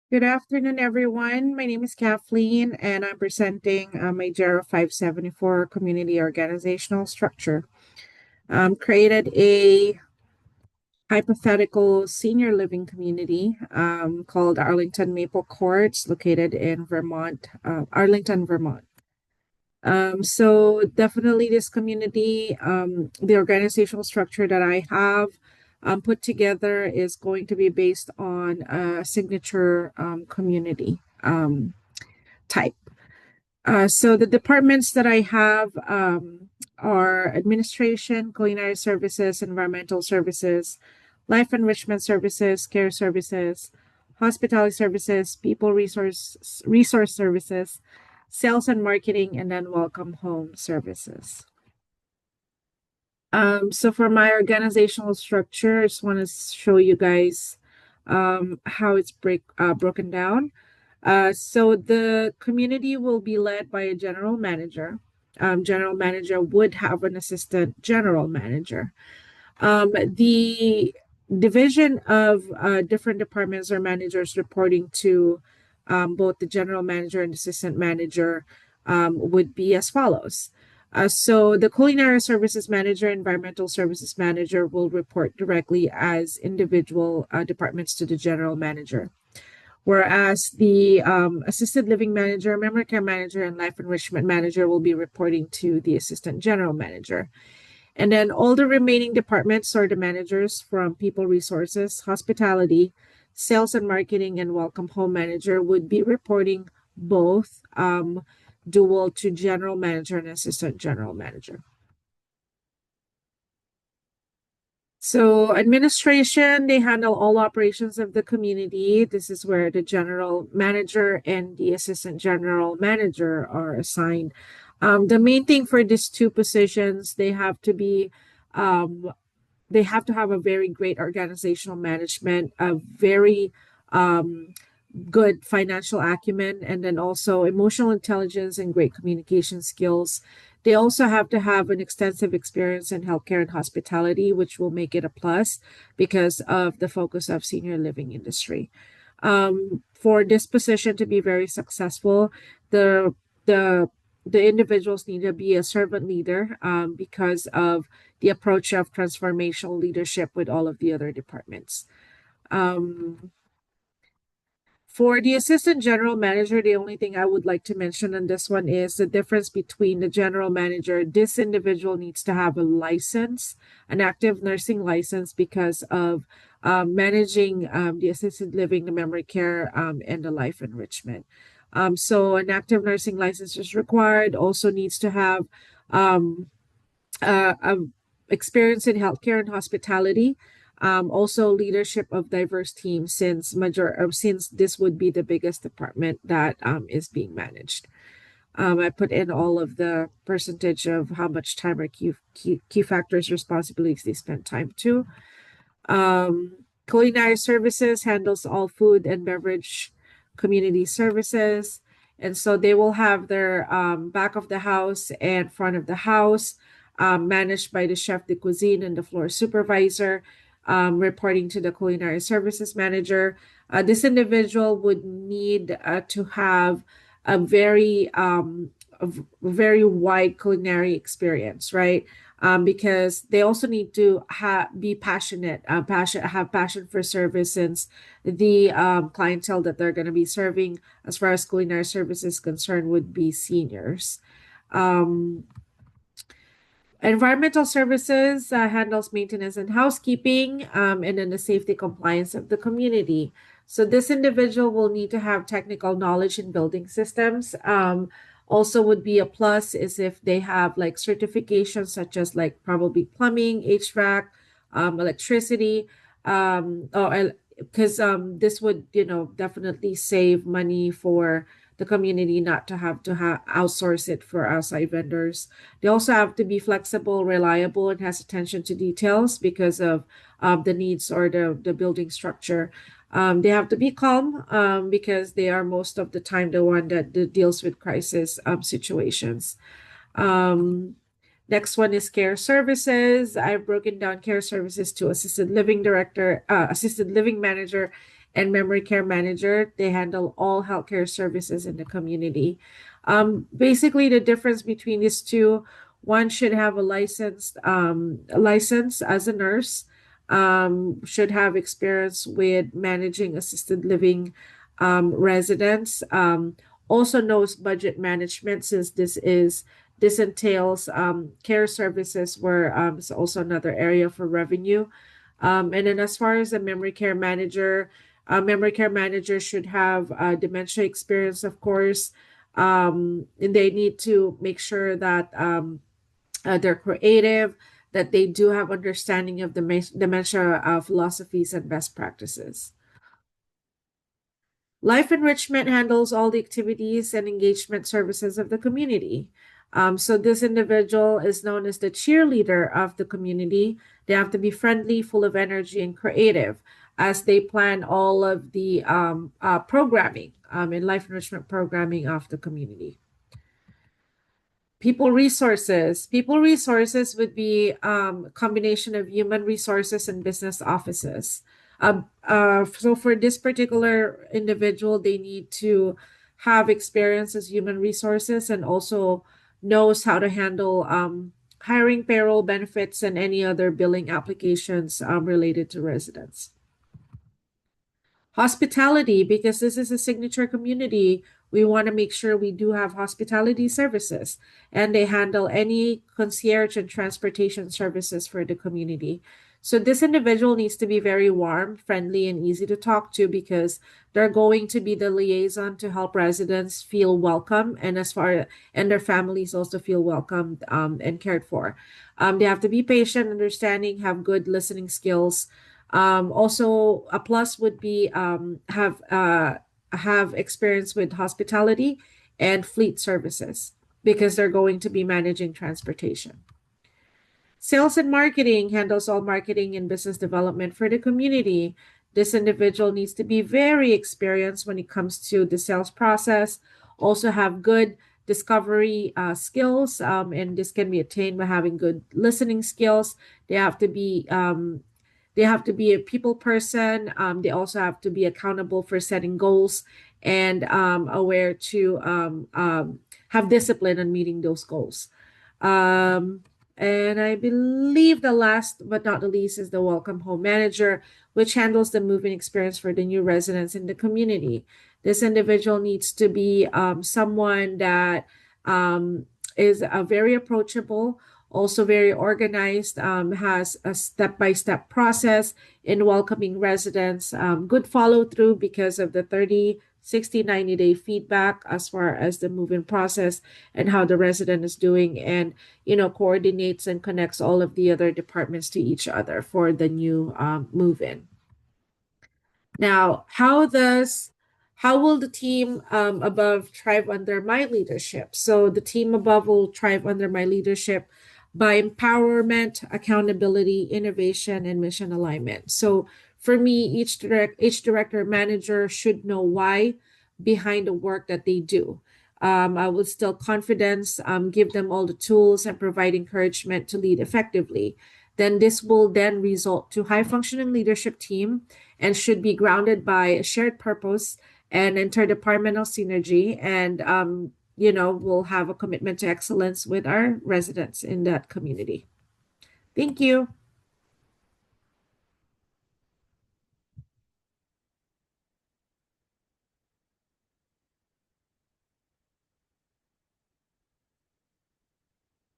Good afternoon, everyone. My name is Kathleen, and I'm presenting my Gero 574 community organizational structure. Created a hypothetical senior living community called Arlington Maple Courts, located in Vermont, Arlington, Vermont. So definitely this community, the organizational structure that I have put together is going to be based on a signature community type. So the departments that I have are administration, culinary services, environmental services, life enrichment services, care services, hospitality services, people resource services, sales and marketing, and then welcome home services. So for my organizational structure, I just want to show you guys how it's broken down. So the community will be led by a general manager. General manager would have an assistant general manager. The division of different departments or managers reporting to both the general manager and assistant manager would be as follows. So the culinary services manager, environmental services manager will report directly as individual departments to the general manager, whereas the assisted living manager, memory care manager, and life enrichment manager will be reporting to the assistant general manager. And then all the remaining departments or the managers from people resources, hospitality, sales and marketing, and welcome home manager would be reporting both dual to general manager and assistant general manager. So administration, they handle all operations of the community. This is where the general manager and the assistant general manager are assigned. The main thing for these two positions, um, they have to have a very great organizational management, a very um, good financial acumen, and then also emotional intelligence and great communication skills. They also have to have an extensive experience in healthcare and hospitality, which will make it a plus because of the focus of senior living industry. For this position to be very successful, the the the individuals need to be a servant leader because of the approach of transformational leadership with all of the other departments. Um, for the assistant general manager, the only thing I would like to mention on this one is the difference between the general manager. This individual needs to have a license, an active nursing license, because of managing the assisted living, the memory care, and the life enrichment. So an active nursing license is required. Also needs to have um, experience in healthcare and hospitality, also leadership of diverse teams since this would be the biggest department that is being managed. I put in all of the percentage of how much time or key factors, responsibilities they spend time to. Culinary services handles all food and beverage community services. And so they will have their back of the house and front of the house managed by the chef de cuisine and the floor supervisor, reporting to the culinary services manager. This individual would need to have a very wide culinary experience, right? Because they also need to be passionate, have passion for service, since the clientele that they're going to be serving, as far as culinary service is concerned, would be seniors. Um, Environmental services handles maintenance and housekeeping, and then the safety compliance of the community. So this individual will need to have technical knowledge in building systems. Also would be a plus is if they have like certifications such as like probably plumbing, HVAC, electricity, or because this would, definitely save money for the community not to have to outsource it for outside vendors. They also have to be flexible, reliable, and has attention to details because of the needs or the building structure. They have to be calm because they are most of the time the one that deals with crisis situations. Um, Next one is care services. I've broken down care services to assisted living director, assisted living manager, and memory care manager. They handle all healthcare services in the community. Basically, the difference between these two, one should have a license as a nurse, should have experience with managing assisted living residents, also knows budget management since this entails care services where it's also another area for revenue. And then as far as the memory care manager should have dementia experience, of course. And they need to make sure that they're creative, that they do have understanding of the dementia philosophies and best practices. Life Enrichment handles all the activities and engagement services of the community. So this individual is known as the cheerleader of the community. They have to be friendly, full of energy, and creative as they plan all of the programming and life enrichment programming of the community. People resources would be a combination of human resources and business offices. So for this particular individual, they need to have experience as human resources and also knows how to handle hiring, payroll, benefits, and any other billing applications related to residents. Hospitality, because this is a signature community, we want to make sure we do have hospitality services and they handle any concierge and transportation services for the community. So this individual needs to be very warm, friendly, and easy to talk to because they're going to be the liaison to help residents feel welcome and their families also feel welcomed and cared for. They have to be patient, understanding, have good listening skills. Also, a plus would be have experience with hospitality and fleet services because they're going to be managing transportation. Sales and marketing handles all marketing and business development for the community. This individual needs to be very experienced when it comes to the sales process, also have good discovery skills, and this can be attained by having good listening skills. They have to be they have to be a people person. They also have to be accountable for setting goals and aware to have discipline on meeting those goals. Um, and I believe the last but not the least is the welcome home manager, which handles the moving experience for the new residents in the community. This individual needs to be someone that um, is very approachable, also very organized, has a step-by-step process in welcoming residents, good follow-through because of the 30, 60, 90-day feedback as far as the move-in process and how the resident is doing, and coordinates and connects all of the other departments to each other for the new move-in. Now, how will the team above thrive under my leadership? So the team above will thrive under my leadership by empowerment, accountability, innovation, and mission alignment. So for me, each director manager should know why behind the work that they do. I will still confidence, give them all the tools, and provide encouragement to lead effectively. Then this will then result to high functioning leadership team and should be grounded by a shared purpose and interdepartmental synergy, and we'll have a commitment to excellence with our residents in that community. Thank you.